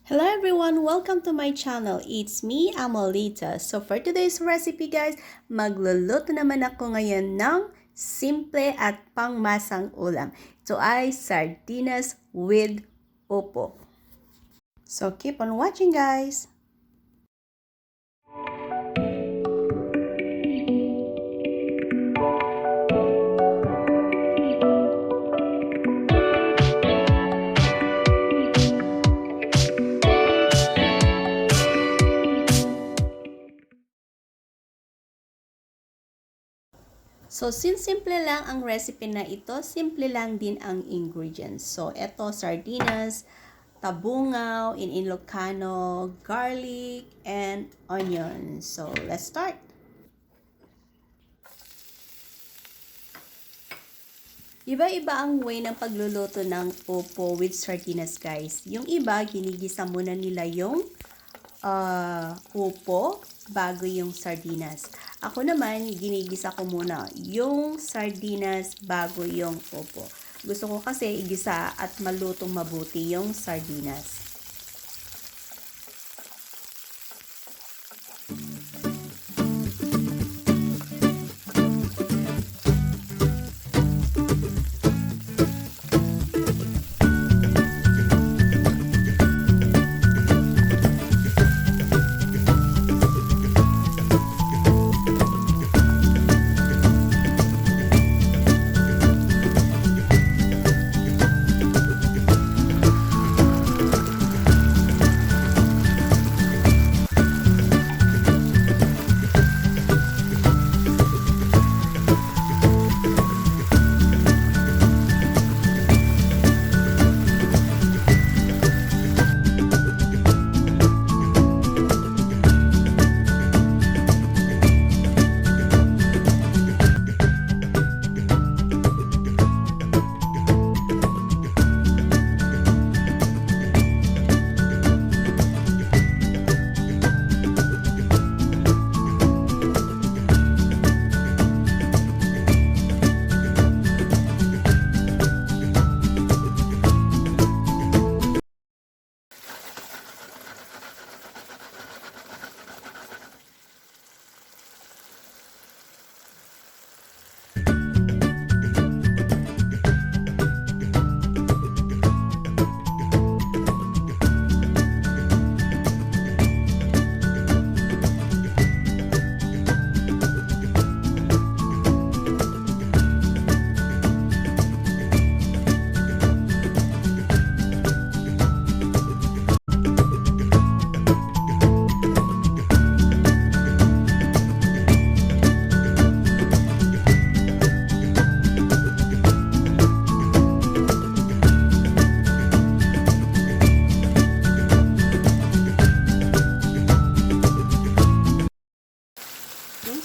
Hello everyone! Welcome to my channel. It's me, Amalita. So for today's recipe guys, magluluto naman ako ngayon ng simple at pangmasang ulam. Ito ay sardinas with upo. So keep on watching guys! So, since simple lang ang recipe na ito, simple lang din ang ingredients. So, eto sardinas, tabungaw, in Ilocano, garlic, and onion. So, let's start! Iba-iba ang way ng pagluluto ng popo with sardinas, guys. Yung iba, ginigisa muna nila yung upo bago yung sardinas. Ako naman, ginigisa ko muna yung sardinas bago yung upo. Gusto ko kasi igisa at malutong mabuti yung sardinas.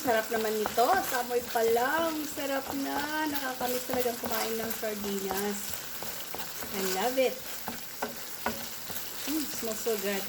Sarap naman nito. Sa amoy pa lang. Sarap na. Nakakamiss talagang kumain ng sardinas. I love it. Smells so good.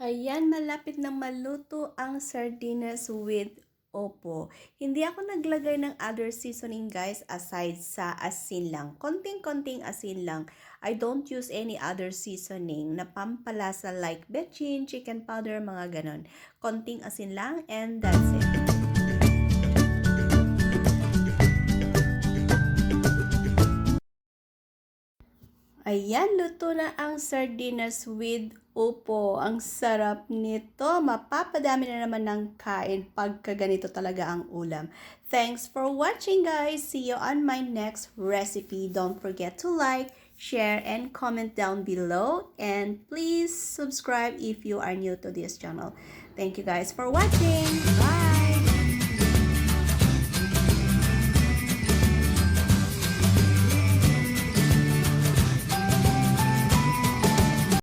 Ayan, malapit na maluto ang sardinas with opo. Hindi ako naglagay ng other seasoning guys aside sa asin lang. Konting-konting asin lang. I don't use any other seasoning na pampalasa like bechin, chicken powder, mga ganon. Konting asin lang and that's it. Ayan, luto na ang sardinas with upo. Ang sarap nito. Mapapadami na naman ng kain pagka ganito talaga ang ulam. Thanks for watching guys. See you on my next recipe. Don't forget to like, share, and comment down below. And please subscribe if you are new to this channel. Thank you guys for watching. Bye!